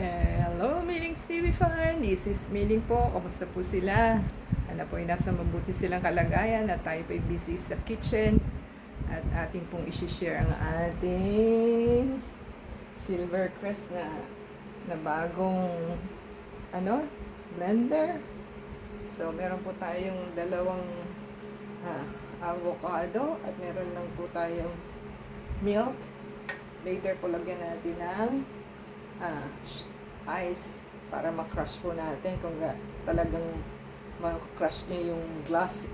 Hello, Millings TV fan! This is Milling po. Kamusta po sila? Ano po ay nasa mabuti silang kalagayan at tayo po ay busy sa kitchen at ating pong isi-share ang ating Silver Crest na bagong blender. So, meron po tayong dalawang avocado at meron lang po tayong milk. Later po lagyan natin ng ice para makrush po natin kung talagang makrush niya yung glass,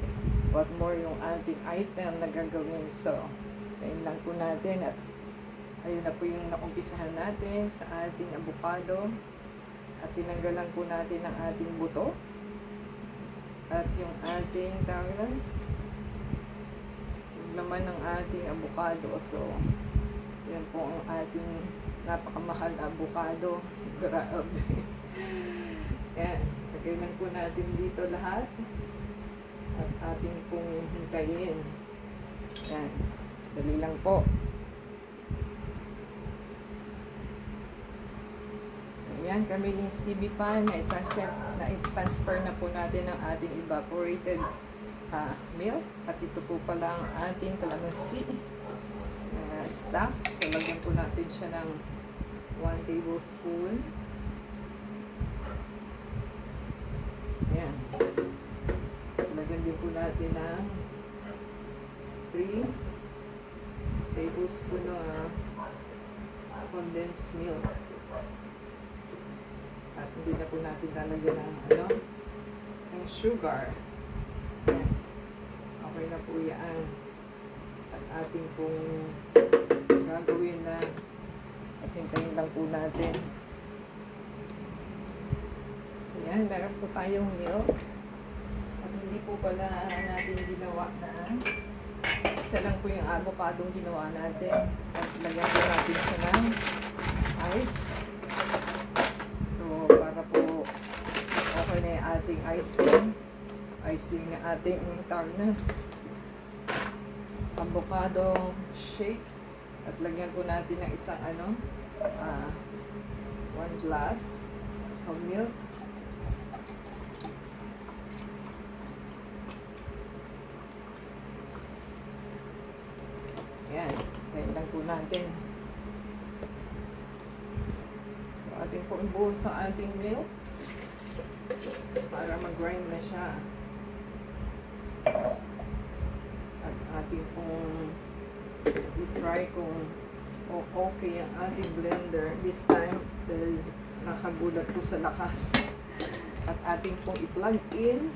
what more yung ating item na gagawin. So, tayin lang po natin at ayun na po yung nakumpisahan natin sa ating avocado at tinanggalan po natin ang ating buto at yung ating yung laman ng ating avocado. So, yan po ang ating napakamahal na avocado. Grabe. Yan. Lagay lang po natin dito lahat. At ating pong hintayin. Yan. Dali lang po. Ayan, Kamilings TV fan. Na-transfer na po natin ang ating evaporated milk. At ito po pala ang ating kalamansi. Stock. So, lagyan po natin siya ng 1 tablespoon. Ayan. Lagyan din po natin ng 3 tablespoon na condensed milk. At hindi na po natin lalagyan ng sugar. Ayan. Okay na po yan. At ating pong gagawin na at hintayin lang po natin. Ayan, meron po tayong milk at hindi po pala natin ginawa na isa lang po yung avocado ginawa natin at lagyan po natin siya ng ice. So, para po okay na yung ating icing na ating avocado shake at lagyan po natin ng isang 1 glass of milk. Ayan, tayo lang po natin. So, ating po ibuhos ang ating milk para mag-grind na siya. At ating pong i-try kung okay ang ating blender this time dahil nakagulat po sa lakas. At ating pong i-plug in.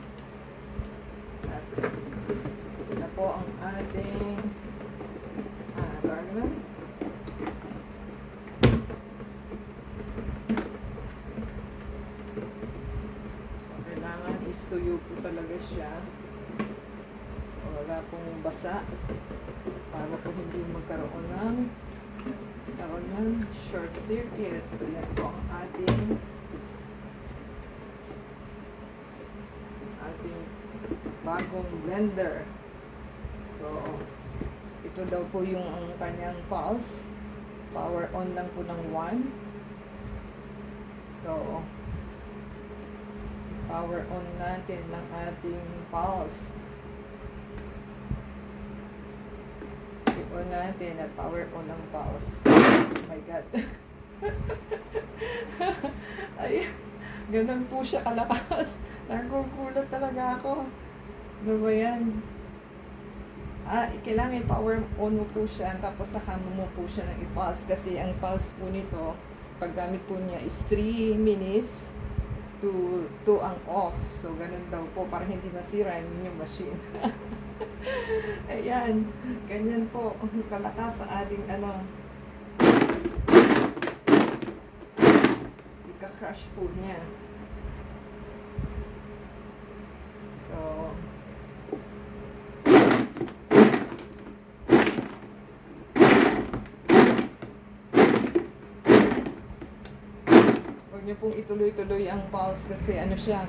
At ito na po ang ating so, kailangan istuyo po talaga siya. Wala pong basa para po hindi magkaroon ng short circuit. So, yan po ang ating bagong blender. So, ito daw po yung kanyang pulse. Power on lang po ng 1. So, power on natin ng ating pulse. On natin at power on ang pulse. Oh my God. Ay, ganun po siya kalakas. Nagugulat talaga ako. Ano ba yan? Kailangan i-power on mo po siya tapos saka mo po siya ng i-pulse kasi ang pulse po nito, paggamit po niya is 3 minutes to ang off. So, ganun daw po para hindi masira yung machine. Ayan, ganyan po kalakas sa ating ika-crush po niya. So, huwag niyo pong ituloy-tuloy ang pulse kasi siya,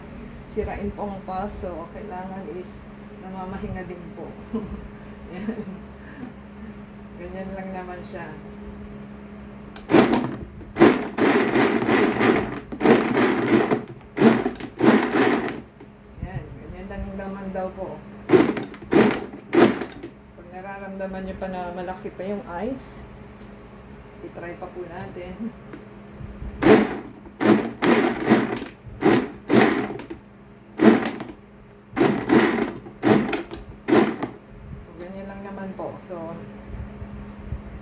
sirain po ang pulse. So, kailangan is namamahinga din po. Yan. Ganyan lang naman siya. nyo pa na malaki pa yung ice, i-try pa po natin. So, ganyan lang naman po. So,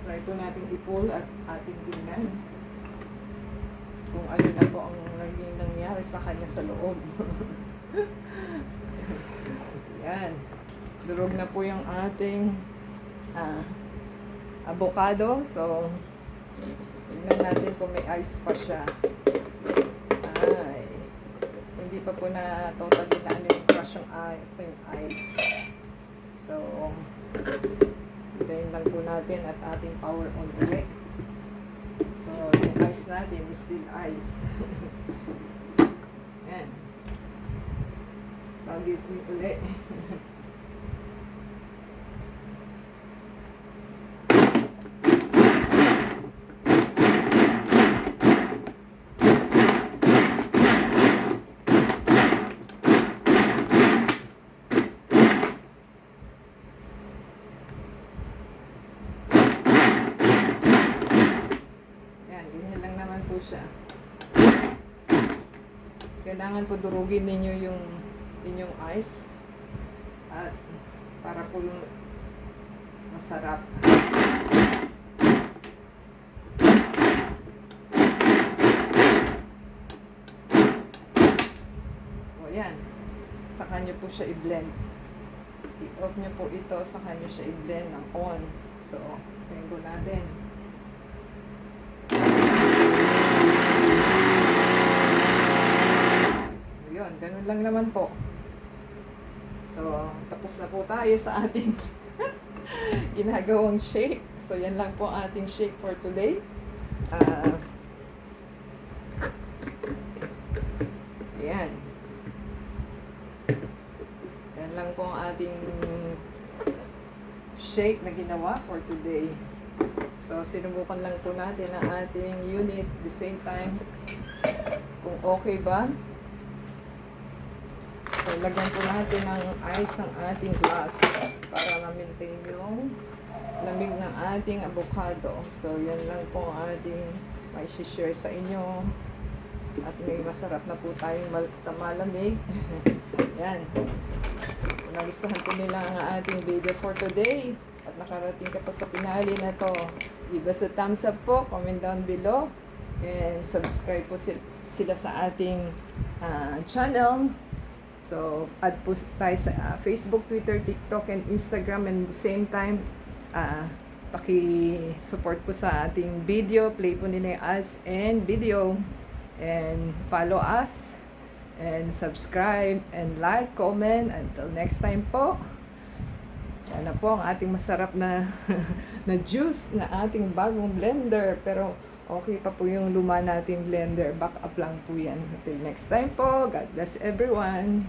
try po natin i-pull at ating tingnan kung ano na po ang naging nangyari sa kanya sa loob. Yan. Durog na po yung ating avocado. So, tignan natin kung may ice pa siya. Ay, hindi pa po na totally na ano yung crush yung ating ice. So, hintayin lang po natin at ating power on ulit. So, yung ice natin is still ice. Yan. Pagitin ulit. Po siya. Kailangan po durugin ninyo yung inyong ice at para po masarap. So yan, saka nyo po siya i-blend. I-off nyo po ito, saka nyo siya i-blend ng on. So, tingnan po natin. Ganun lang naman po. So, tapos na po tayo sa ating ginagawang shake. So, yan lang po ating shake for today. Ayan. Yan lang po ang ating shake na ginawa for today. So, sinubukan lang po natin ang ating unit at the same time kung okay ba. So, lagyan po natin ng ice ng ating glass para ma-maintain yung lamig ng ating avocado. So, yan lang po ang ating may share sa inyo. At may masarap na po tayong sa malamig. Yan. Kung nagustuhan po nila ang ating video for today at nakarating ka po sa pinali na to, give us a thumbs up po, comment down below, and subscribe po sila sa ating channel. So, add po tayo sa Facebook, Twitter, TikTok, and Instagram. And at the same time, paki-support po sa ating video. Play po nila yung ads and video. And follow us. And subscribe. And like, comment. Until next time po. Yan na po ang ating masarap na, na juice na ating bagong blender. Pero okay pa po yung luma nating blender. Back up lang po yan. Until next time po. God bless everyone.